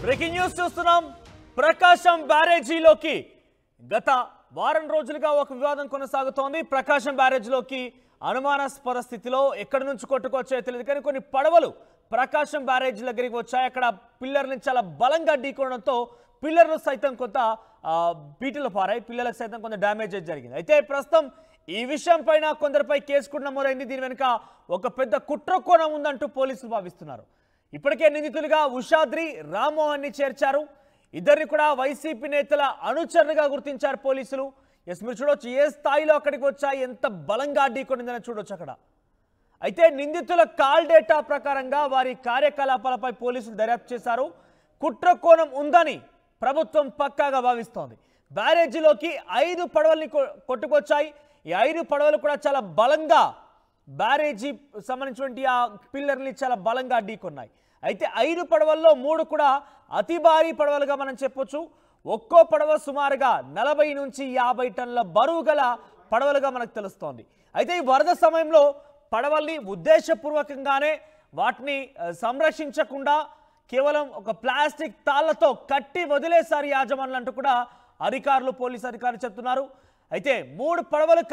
Breaking news చూస్తున్నాం. ప్రకాశం బ్యారేజీలోకి గత వారం రోజులుగా ఒక వివాదం కొనసాగుతోంది. ప్రకాశం బ్యారేజీలోకి అనుమానాస్పద స్థితిలో ఎక్కడి నుంచి కొట్టుకొచ్చాయో తెలియదు కానీ కొన్ని పడవలు ప్రకాశం బ్యారేజీ దగ్గరికి వచ్చాయి. అక్కడ పిల్లర్ని చాలా బలంగా ఢీకొనడంతో పిల్లర్లు సైతం కొంత బీటలు పారాయి, పిల్లలకు సైతం కొంత డ్యామేజ్ జరిగింది. అయితే ప్రస్తుతం ఈ విషయం పైన కొందరిపై కేసు కూడా నమోదైంది. దీని వెనుక ఒక పెద్ద కుట్ర కోణం ఉందంటూ పోలీసులు భావిస్తున్నారు. ఇప్పటికే నిందితులుగా ఉషాద్రి, రామ్మోహన్ ని చేర్చారు. ఇద్దరిని కూడా వైసీపీ నేతల అనుచరులుగా గుర్తించారు పోలీసులు. మీరు చూడొచ్చు ఏ స్థాయిలో అక్కడికి వచ్చాయి, ఎంత బలంగా ఢీకొనిందని చూడొచ్చు అక్కడ. అయితే నిందితుల కాల్ డేటా ప్రకారంగా వారి కార్యకలాపాలపై పోలీసులు దర్యాప్తు చేశారు. కుట్ర కోణం ఉందని ప్రభుత్వం పక్కాగా భావిస్తోంది. బ్యారేజీలోకి 5 పడవల్ని కొట్టుకొచ్చాయి. ఈ 5 పడవలు కూడా చాలా బలంగా బ్యారేజీ సంబంధించినటువంటి ఆ పిల్లర్ని చాలా బలంగా ఢీకొన్నాయి. అయితే 5 పడవల్లో 3 కూడా అతి భారీ పడవలుగా మనం చెప్పొచ్చు. ఒక్కో పడవ సుమారుగా 40 నుంచి 50 టన్నుల బరువు గల పడవలుగా మనకు తెలుస్తోంది. అయితే ఈ వరద సమయంలో పడవల్ని ఉద్దేశపూర్వకంగానే వాటిని సంరక్షించకుండా కేవలం ఒక ప్లాస్టిక్ తాళ్లతో కట్టి వదిలేశారు యాజమానులు అంటూ కూడా అధికారులు, పోలీసు అధికారులు చెప్తున్నారు. అయితే 3 పడవలు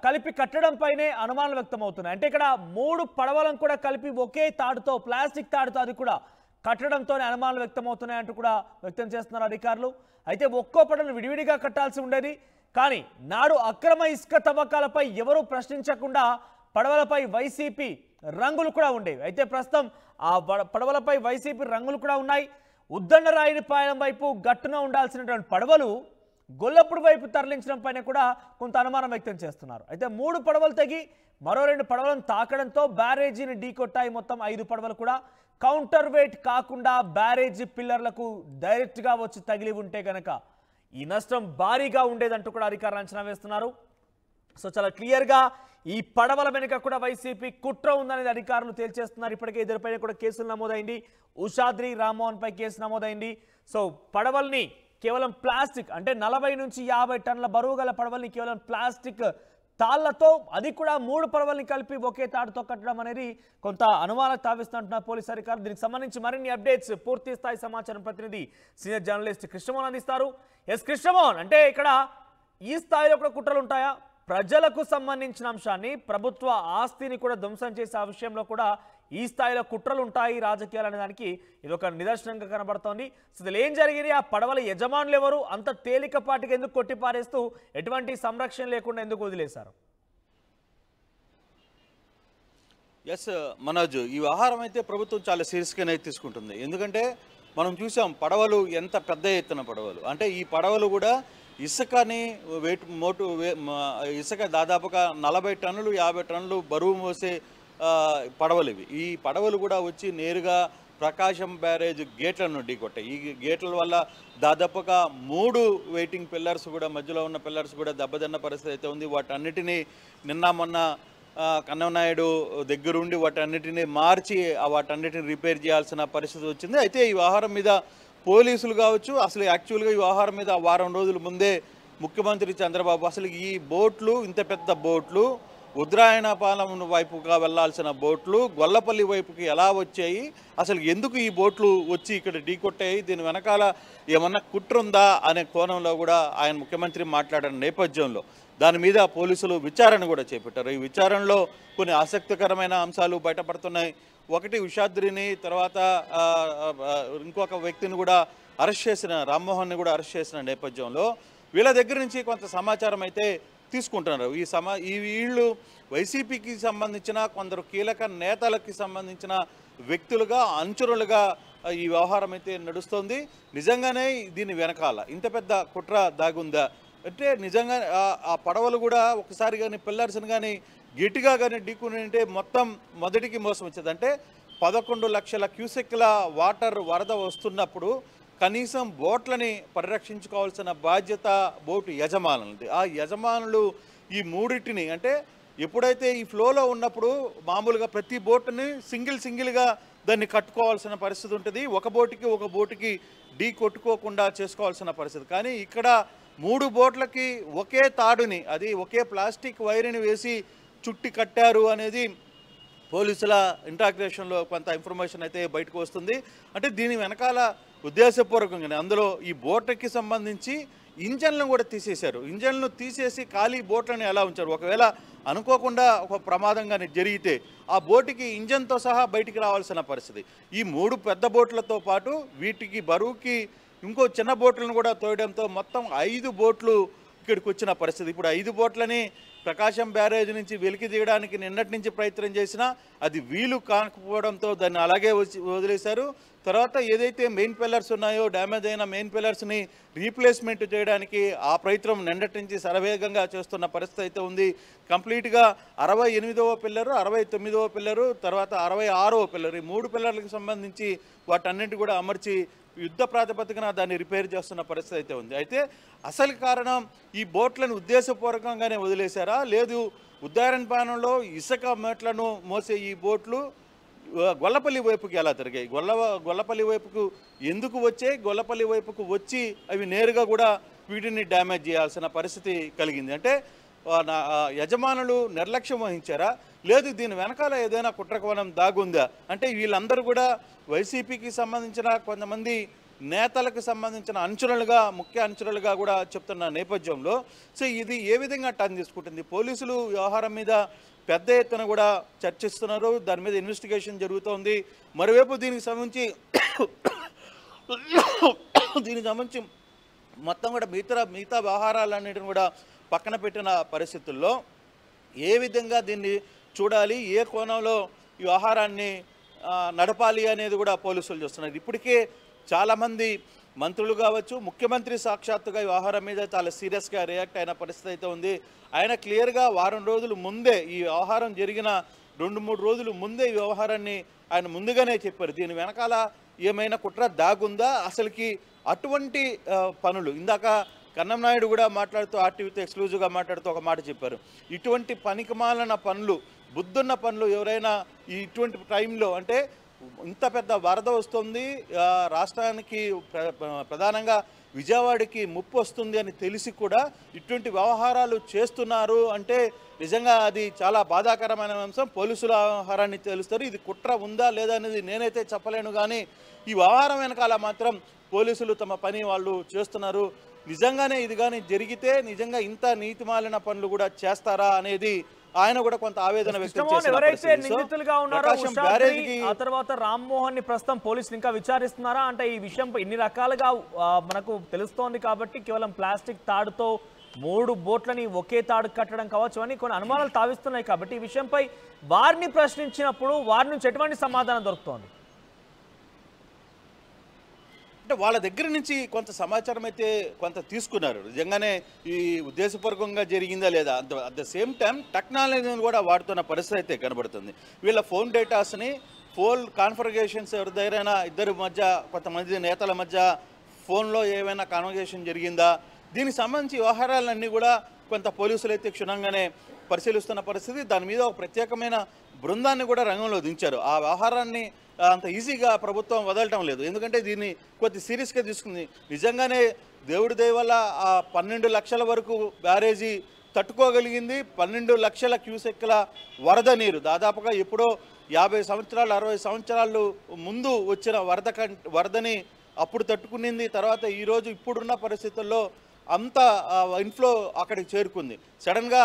కలిపి కట్టడంపైనే అనుమానాలు వ్యక్తమవుతున్నాయి. అంటే ఇక్కడ 3 పడవలను కూడా కలిపి ఒకే తాడుతో, ప్లాస్టిక్ తాడుతో అది కూడా కట్టడంతోనే అనుమానాలు వ్యక్తమవుతున్నాయి అంటూ కూడా వ్యక్తం చేస్తున్నారు అధికారులు. అయితే ఒక్కో పడవను విడివిడిగా కట్టాల్సి ఉండేది. కానీ నాడు అక్రమ ఇసుక తవ్వకాలపై ఎవరూ ప్రశ్నించకుండా పడవలపై వైసీపీ రంగులు కూడా ఉండేవి. అయితే ప్రస్తుతం ఆ పడవలపై వైసీపీ రంగులు కూడా ఉన్నాయి. ఉద్దండరాయునిపాలెం వైపు గట్టున ఉండాల్సినటువంటి పడవలు గొల్లపూడి వైపు తరలించడం పైన కూడా కొంత అనుమానం వ్యక్తం చేస్తున్నారు. అయితే 3 పడవలు తెగి మరో 2 పడవలను తాకడంతో బ్యారేజీని ఢీకొట్టాయి. మొత్తం 5 పడవలు కూడా కౌంటర్ వెయిట్ కాకుండా బ్యారేజీ పిల్లర్లకు డైరెక్ట్గా వచ్చి తగిలి ఉంటే కనుక ఈ నష్టం భారీగా ఉండేదంటూ కూడా అధికారులు అంచనా వేస్తున్నారు. సో చాలా క్లియర్గా ఈ పడవల వెనుక కూడా వైసీపీ కుట్ర ఉందనేది అధికారులు తేల్చేస్తున్నారు. ఇప్పటికే ఇద్దరిపైన కూడా కేసులు నమోదైంది. ఉషాద్రి, రామ్మోహన్ పై కేసు నమోదైంది. సో పడవల్ని కేవలం ప్లాస్టిక్, అంటే 40 నుంచి 50 టన్నుల బరువు గల పడవల్ని కేవలం ప్లాస్టిక్ తాళ్లతో, అది కూడా 3 పడవల్ని కలిపి ఒకే తాడుతో కట్టడం అనేది కొంత అనుమానం తావిస్తుంటున్నారు పోలీసు అధికారులు. దీనికి సంబంధించి మరిన్ని అప్డేట్స్, పూర్తి స్థాయి సమాచారం ప్రతినిధి సీనియర్ జర్నలిస్ట్ కృష్ణమోహన్ అందిస్తారు. కృష్ణమోహన్, అంటే ఇక్కడ ఈ స్థాయిలో కూడా కుట్రలు ఉంటాయా? ప్రజలకు సంబంధించిన అంశాన్ని, ప్రభుత్వ ఆస్తిని కూడా ధ్వంసం చేసే ఆ విషయంలో కూడా ఈ స్థాయిలో కుట్రలు ఉంటాయి రాజకీయాలు అనే దానికి ఇది ఒక నిదర్శనంగా కనబడుతోంది. అసలు ఏం జరిగింది? ఆ పడవల యజమానులు ఎవరు? అంత తేలికపాటికి ఎందుకు కొట్టిపారేస్తూ ఎటువంటి సంరక్షణ లేకుండా ఎందుకు వదిలేశారు? ఎస్ మనోజ్, ఈ వ్యవహారం అయితే ప్రభుత్వం చాలా సీరియస్గానే తీసుకుంటుంది. ఎందుకంటే మనం చూసాం పడవలు ఎంత పెద్ద ఎత్తున పడవలు, అంటే ఈ పడవలు కూడా ఇసుకని ఇసుక దాదాపుగా 40 టన్నులు 50 టన్నులు బరువు మోసే పడవలు ఇవి. ఈ పడవలు కూడా వచ్చి నేరుగా ప్రకాశం బ్యారేజ్ గేట్లను ఢీకొట్టాయి. ఈ గేట్ల వల్ల దాదాపుగా 3 వెయిటింగ్ పిల్లర్స్ కూడా, మధ్యలో ఉన్న పిల్లర్స్ కూడా దెబ్బతిన్న పరిస్థితి అయితే ఉంది. వాటన్నిటినీ మొన్న కన్నమనాయుడు దగ్గరుండి వాటన్నిటిని మార్చి వాటన్నిటిని రిపేర్ చేయాల్సిన పరిస్థితి వచ్చింది. అయితే ఈ వ్యవహారం మీద పోలీసులు కావచ్చు, అసలు యాక్చువల్గా ఈ వ్యవహారం మీద వారం రోజుల ముందే ముఖ్యమంత్రి చంద్రబాబు అసలు ఈ బోట్లు, ఇంత పెద్ద బోట్లు, ఉద్రాయణపాలెం వైపుగా వెళ్లాల్సిన బోట్లు గొల్లపల్లి వైపుకి ఎలా వచ్చాయి, అసలు ఎందుకు ఈ బోట్లు వచ్చి ఇక్కడ ఢీకొట్టాయి, దీని వెనకాల ఏమన్నా కుట్ర ఉందా అనే కోణంలో కూడా ఆయన ముఖ్యమంత్రి మాట్లాడిన నేపథ్యంలో దాని మీద పోలీసులు విచారణ కూడా చేపట్టారు. ఈ విచారణలో కొన్ని ఆసక్తికరమైన అంశాలు బయటపడుతున్నాయి. ఒకటి, ఉషాద్రిని, తర్వాత ఇంకొక వ్యక్తిని కూడా అరెస్ట్ చేసిన, రామ్మోహన్ని కూడా అరెస్ట్ చేసిన నేపథ్యంలో వీళ్ళ దగ్గర నుంచి కొంత సమాచారం అయితే తీసుకుంటున్నారు. ఈ వీళ్ళు వైసీపీకి సంబంధించిన కొందరు కీలక నేతలకి సంబంధించిన వ్యక్తులుగా, అంచురులుగా ఈ వ్యవహారం అయితే నడుస్తోంది. నిజంగానే దీని వెనకాల ఇంత పెద్ద కుట్ర దాగుందా అంటే నిజంగా ఆ పడవలు కూడా ఒకసారి కానీ పిల్లర్స్ని కానీ గట్టిగా కానీ ఢీకుని అంటే మొత్తం మొదటికి మోసం వచ్చేది. అంటే 11 లక్షల క్యూసెక్ల వాటర్ వరద వస్తున్నప్పుడు కనీసం బోట్లని పరిరక్షించుకోవాల్సిన బాధ్యత బోటు యజమానులది. ఆ యజమానులు ఈ మూడింటిని, అంటే ఎప్పుడైతే ఈ ఫ్లోలో ఉన్నప్పుడు మామూలుగా ప్రతి బోటుని సింగిల్గా దాన్ని కట్టుకోవాల్సిన పరిస్థితి ఉంటుంది. ఒక బోటుకి ఢీ కొట్టుకోకుండా చేసుకోవాల్సిన పరిస్థితి. కానీ ఇక్కడ 3 బోట్లకి ఒకే తాడుని, అది ఒకే ప్లాస్టిక్ వైర్ని వేసి చుట్టి కట్టారు అనేది పోలీసుల ఇంట్రాక్టేషన్లో కొంత ఇన్ఫర్మేషన్ అయితే బయటకు వస్తుంది. అంటే దీని వెనకాల ఉద్దేశపూర్వకంగానే అందులో ఈ బోట్కి సంబంధించి ఇంజన్లను కూడా తీసేశారు. ఇంజన్లను తీసేసి ఖాళీ బోట్లను ఎలా ఉంచారు? ఒకవేళ అనుకోకుండా ఒక ప్రమాదంగానే జరిగితే ఆ బోటుకి ఇంజన్తో సహా బయటికి రావాల్సిన పరిస్థితి. ఈ 3 పెద్ద బోట్లతో పాటు వీటికి బరువుకి ఇంకో చిన్న బోట్లను కూడా తోయడంతో మొత్తం 5 బోట్లు ఇక్కడికి వచ్చిన పరిస్థితి. ఇప్పుడు 5 బోట్లని ప్రకాశం బ్యారేజ్ నుంచి వెలికి తీయడానికి నిన్నటి నుంచి ప్రయత్నం చేసినా అది వీలు కాకపోవడంతో దాన్ని అలాగే వదిలేశారు. తర్వాత ఏదైతే మెయిన్ పిల్లర్స్ ఉన్నాయో డ్యామేజ్ అయిన మెయిన్ పిల్లర్స్ని రీప్లేస్మెంట్ చేయడానికి ఆ ప్రయత్నం నిన్నటి నుంచి శరవేగంగా చేస్తున్న పరిస్థితి అయితే ఉంది. కంప్లీట్గా 68వ పిల్లరు, 69వ పిల్లరు, తర్వాత 66వ పిల్లరు, ఈ 3 పిల్లర్లకు సంబంధించి వాటన్నింటి కూడా అమర్చి యుద్ధ ప్రాతిపదికన దాన్ని రిపేర్ చేస్తున్న పరిస్థితి అయితే ఉంది. అయితే అసలు కారణం ఈ బోట్లను ఉద్దేశపూర్వకంగానే వదిలేశారా, లేదు ఉద్దారణ పానంలో ఇసుక మెట్లను మోసే ఈ బోట్లు గొల్లపల్లి వైపుకి ఎలా తిరిగాయి, గొల్లపల్లి వైపుకు ఎందుకు వచ్చాయి, గొల్లపల్లి వైపుకు వచ్చి అవి నేరుగా కూడా వీటిని డ్యామేజ్ చేయాల్సిన పరిస్థితి కలిగింది. అంటే యజమానులు నిర్లక్ష్యం వహించారా, లేదు దీని వెనకాల ఏదైనా కుట్రకోణం దాగుందా? అంటే వీళ్ళందరూ కూడా వైసీపీకి సంబంధించిన కొంతమంది నేతలకు సంబంధించిన అంచనాలుగా, ముఖ్య అంచనాలుగా కూడా చెప్తున్న నేపథ్యంలో సో ఇది ఏ విధంగా టర్న్ తీసుకుంటుంది? పోలీసులు వ్యవహారం మీద పెద్ద ఎత్తున కూడా చర్చిస్తున్నారు, దాని మీద ఇన్వెస్టిగేషన్ జరుగుతోంది. మరోవైపు దీనికి సంబంధించి మొత్తం కూడా మిగతా వ్యవహారాలన్నిటిని కూడా పక్కన పెట్టిన పరిస్థితుల్లో ఏ విధంగా దీన్ని చూడాలి, ఏ కోణంలో ఈ వ్యవహారాన్ని నడపాలి అనేది కూడా పోలీసులు చూస్తున్నారు. ఇప్పటికే చాలామంది మంత్రులు కావచ్చు, ముఖ్యమంత్రి సాక్షాత్తుగా ఈ వ్యవహారం మీద చాలా సీరియస్గా రియాక్ట్ అయిన పరిస్థితి అయితే ఉంది. ఆయన క్లియర్గా వారం రోజుల ముందే ఈ వ్యవహారం జరిగిన 2-3 రోజులు ముందే ఈ వ్యవహారాన్ని ఆయన ముందుగానే చెప్పారు. దీని వెనకాల ఏమైనా కుట్ర దాగుందా, అసలుకి అటువంటి పనులు ఇందాక కన్నం నాయుడు కూడా మాట్లాడుతూ ఆర్టీవీతో ఎక్స్క్లూజివ్గా మాట్లాడుతూ ఒక మాట చెప్పారు. ఇటువంటి పనికిమాలిన పనులు, బుద్ధున్న పనులు ఎవరైనా ఇటువంటి టైంలో అంటే ఇంత పెద్ద వరద వస్తుంది, రాష్ట్రానికి ప్రధానంగా విజయవాడకి ముప్పు వస్తుంది అని తెలిసి కూడా ఇటువంటి వ్యవహారాలు చేస్తున్నారు అంటే నిజంగా అది చాలా బాధాకరమైన అంశం. పోలీసుల వ్యవహారాన్ని తెలుస్తారు, ఇది కుట్ర ఉందా లేదా అనేది నేనైతే చెప్పలేను. కానీ ఈ వ్యవహారం వెనకాల మాత్రం పోలీసులు తమ పని వాళ్ళు చేస్తున్నారు. నిజంగానే ఇది కానీ జరిగితే నిజంగా ఇంత నీతిమాలిన పనులు కూడా చేస్తారా అనేది ఆయన కూడా కొంత ఆవేదన వ్యక్తం చేశారు. ఎవరైతే నిందితులుగా ఉన్నారో ఆ తర్వాత రామ్మోహన్ ని ప్రస్తుతం పోలీసులు ఇంకా విచారిస్తున్నారా? అంటే ఈ విషయం ఇన్ని రకాలుగా మనకు తెలుస్తోంది కాబట్టి కేవలం ప్లాస్టిక్ తాడుతో 3 బోట్లని ఒకే తాడు కట్టడం కావచ్చు అని కొన్ని అనుమానాలు తావిస్తున్నాయి. కాబట్టి ఈ విషయంపై వారిని ప్రశ్నించినప్పుడు వారి నుంచి ఎటువంటి సమాధానం దొరుకుతోంది? అంటే వాళ్ళ దగ్గర నుంచి కొంత సమాచారం అయితే కొంత తీసుకున్నారు. నిజంగానే ఈ ఉద్దేశపూర్వకంగా జరిగిందా లేదా, అట్ ద సేమ్ టైం టెక్నాలజీని కూడా వాడుతున్న పరిస్థితి అయితే కనబడుతుంది. వీళ్ళ ఫోన్ డేటాస్ని, ఫోన్ కాన్ఫిగరేషన్స్ ఎవరి దగ్గరైనా ఇద్దరి మధ్య, కొంతమంది నేతల మధ్య ఫోన్లో ఏమైనా కాన్వర్జేషన్ జరిగిందా, దీనికి సంబంధించి వ్యవహారాలన్నీ కూడా కొంత పోలీసులు అయితే క్షుణ్ణంగానే పరిశీలిస్తున్న పరిస్థితి. దాని మీద ఒక ప్రత్యేకమైన బృందాన్ని కూడా రంగంలో దించారు. ఆ వ్యవహారాన్ని అంత ఈజీగా ప్రభుత్వం వదలటం లేదు, ఎందుకంటే దీన్ని కొద్ది సీరియస్గా తీసుకుంది. నిజంగానే దేవుడి దయ వల్ల ఆ 12 లక్షల వరకు బ్యారేజీ తట్టుకోగలిగింది. 12 లక్షల క్యూసెక్ల వరద నీరు దాదాపుగా ఎప్పుడో 50 సంవత్సరాలు 60 సంవత్సరాలు ముందు వచ్చిన వరదని అప్పుడు తట్టుకునింది. తర్వాత ఈరోజు ఇప్పుడున్న పరిస్థితుల్లో అంత ఇన్ఫ్లో అక్కడికి చేరుకుంది. సడన్గా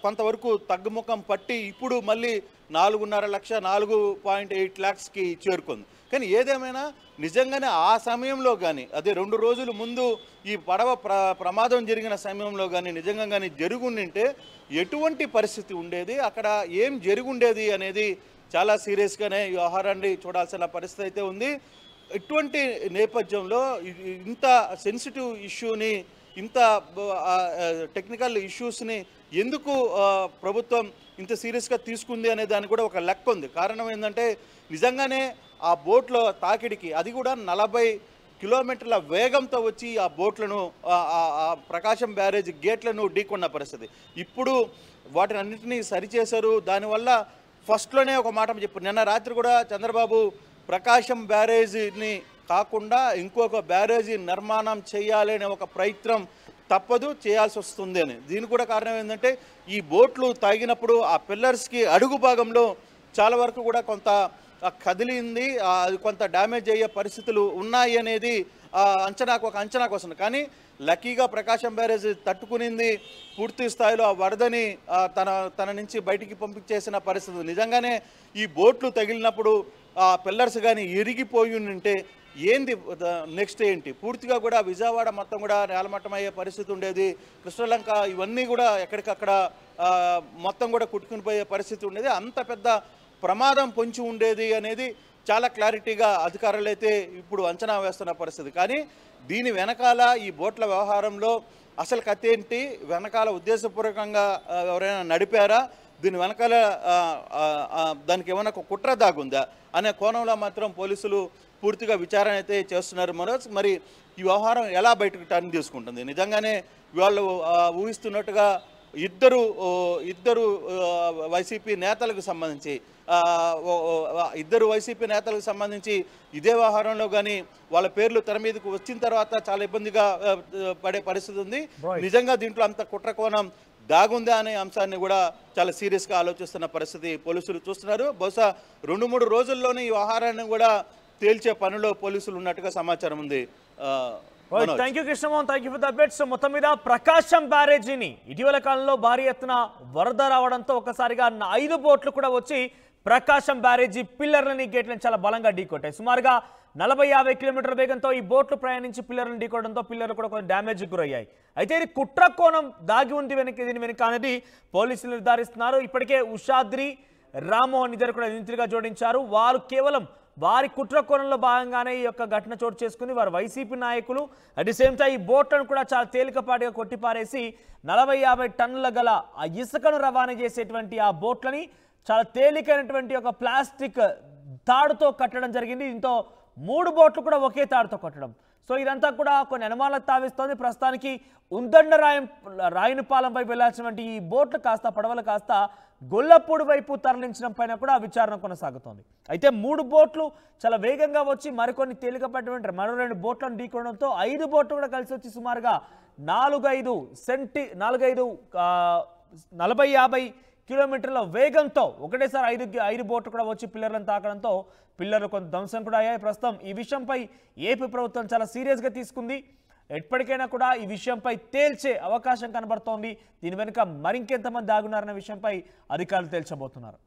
కొంతవరకు తగ్గుముఖం పట్టి ఇప్పుడు మళ్ళీ 4.5 లక్ష 4.8 lakhsకి చేరుకుంది. కానీ ఏదేమైనా నిజంగానే ఆ సమయంలో కానీ, అదే 2 రోజుల ముందు ఈ పడవ ప్రమాదం జరిగిన సమయంలో కానీ నిజంగా కానీ జరుగుండింటే ఎటువంటి పరిస్థితి ఉండేది, అక్కడ ఏం జరుగుండేది అనేది చాలా సీరియస్గానే ఈ వ్యవహారాన్ని చూడాల్సిన పరిస్థితి అయితే ఉంది. ఇటువంటి నేపథ్యంలో ఇంత సెన్సిటివ్ ఇష్యూని, ఇంత టెక్నికల్ ఇష్యూస్ని ఎందుకు ప్రభుత్వం ఇంత సీరియస్గా తీసుకుంది అనే దానికి కూడా ఒక లెక్క ఉంది. కారణం ఏంటంటే నిజంగానే ఆ బోట్లో తాకిడికి, అది కూడా 40 కిలోమీటర్ల వేగంతో వచ్చి ఆ బోట్లను ప్రకాశం బ్యారేజ్ గేట్లను ఢీకొన్న పరిస్థితి. ఇప్పుడు వాటిని అన్నింటినీ సరిచేశారు. దానివల్ల ఫస్ట్లోనే ఒక మాట చెప్పారు. నిన్న రాత్రి కూడా చంద్రబాబు ప్రకాశం బ్యారేజీని కాకుండా ఇంకొక బ్యారేజీ నిర్మాణం చేయాలనే ఒక ప్రయత్నం తప్పదు, చేయాల్సి వస్తుంది అని. దీనికి కూడా కారణం ఏంటంటే ఈ బోట్లు తాగినప్పుడు ఆ పిల్లర్స్కి అడుగు భాగంలో చాలా వరకు కూడా కొంత కదిలింది, అది కొంత డ్యామేజ్ అయ్యే పరిస్థితులు ఉన్నాయి అనేది అంచనాకు వస్తుంది. కానీ లక్కీగా ప్రకాశం బ్యారేజ్ తట్టుకునింది, పూర్తి స్థాయిలో ఆ వరదని తన నుంచి బయటికి పంపించేసిన పరిస్థితి. నిజంగానే ఈ బోట్లు తగిలినప్పుడు ఆ పిల్లర్స్ కానీ ఇరిగిపోయి ఉంటే ఏంది నెక్స్ట్ ఏంటి, పూర్తిగా కూడా విజయవాడ మొత్తం కూడా నేలమట్టం అయ్యే పరిస్థితి ఉండేది. కృష్ణలంక ఇవన్నీ కూడా ఎక్కడికక్కడ మొత్తం కూడా కొట్టుకుని పోయే పరిస్థితి ఉండేది. అంత పెద్ద ప్రమాదం పొంచి ఉండేది అనేది చాలా క్లారిటీగా అధికారులు అయితే ఇప్పుడు అంచనా వేస్తున్న పరిస్థితి. కానీ దీని వెనకాల ఈ బోట్ల వ్యవహారంలో అసలు కథ ఏంటి, వెనకాల ఉద్దేశపూర్వకంగా ఎవరైనా నడిపారా, దీని వెనకాల దానికి ఏమైనా కుట్ర దాగుందా అనే కోణంలో మాత్రం పోలీసులు పూర్తిగా విచారణ అయితే చేస్తున్నారు మనోజ్. మరి ఈ వ్యవహారం ఎలా బయటకు టర్న్ తీసుకుంటుంది? నిజంగానే వాళ్ళు ఊహిస్తున్నట్టుగా ఇద్దరు వైసీపీ నేతలకు సంబంధించి ఇదే వ్యవహారంలో కానీ వాళ్ళ పేర్లు తెర మీదకు వచ్చిన తర్వాత చాలా ఇబ్బందిగా పడే పరిస్థితి ఉంది. నిజంగా దీంట్లో అంత కుట్ర కోణం దాగుందా అనే అంశాన్ని కూడా చాలా సీరియస్గా ఆలోచిస్తున్న పరిస్థితి పోలీసులు చూస్తున్నారు. బహుశా 2-3 రోజుల్లోనే ఈ వ్యవహారాన్ని కూడా తేల్చే పనిలో పోలీసులు ఉన్నట్టుగా సమాచారం ఉంది. Thank you Krishnamohan, thank you for the updates. మొత్తం మీద ప్రకాశం బ్యారేజీని ఇటీవల కాలంలో భారీ ఎత్తున వరద రావడంతో ఒకసారిగా 5 బోట్లు కూడా వచ్చి ప్రకాశం బ్యారేజీ పిల్లర్లని గేట్లను చాలా బలంగా ఢీకొట్టాయి. సుమారుగా 40-50 కిలోమీటర్ల వేగంతో ఈ బోట్లు ప్రయాణించి పిల్లర్లను ఢీకొట్టడంతో పిల్లర్లు కూడా కొంచెం డ్యామేజ్కి గురయ్యాయి. అయితే ఇది కుట్ర కోణం దాగి ఉంది దీని వెనుక అనేది పోలీసులు నిర్ధారిస్తున్నారు. ఇప్పటికే ఉషాద్రి, రామ్మోహన్ ఇద్దరు కూడా నిందితులుగా జోడించారు. వారు కేవలం వారి కుట్ర కోణంలో భాగంగానే ఈ యొక్క ఘటన చోటు చేసుకుని వారు వైసీపీ నాయకులు అట్ ది సేమ్ టైం ఈ బోట్లను కూడా చాలా తేలికపాటిగా కొట్టిపారేసి 40-50 టన్నుల గల ఆ ఇసుకను రవాణా చేసేటువంటి ఆ బోట్లని చాలా తేలికైనటువంటి ఒక ప్లాస్టిక్ తాడుతో కట్టడం జరిగింది. దీంతో 3 బోట్లు కూడా ఒకే తాడుతో కట్టడం. సో ఇదంతా కూడా కొన్ని అనుమానాలకు తావిస్తోంది. ప్రస్తుతానికి ఉందండ రాయనపాలెం వైపు వెళ్లాల్సినటువంటి ఈ బోట్లు కాస్త పడవలు కాస్త గొల్లపూడి వైపు తరలించడం పైన కూడా విచారణ కొనసాగుతోంది. అయితే 3 బోట్లు చాలా వేగంగా వచ్చి మరికొన్ని తేలికపడినటువంటి మరో 2 బోట్లను ఢీకొనడంతో 5 బోట్లు కూడా కలిసి వచ్చి సుమారుగా 40-50 కిలోమీటర్ల వేగంతో ఒకటేసారి 5 బోట్లు కూడా వచ్చి పిల్లర్లను తాకడంతో పిల్లర్లు కొంత ధ్వంసం కూడా అయ్యాయి. ప్రస్తుతం ఈ విషయంపై ఏపీ ప్రభుత్వం చాలా సీరియస్గా తీసుకుంది. ఎప్పటికైనా కూడా ఈ విషయంపై తేల్చే అవకాశం కనబడుతోంది. దీని వెనుక మరింకెంతమంది దాగున్నారనే విషయంపై అధికారులు తేల్చబోతున్నారు.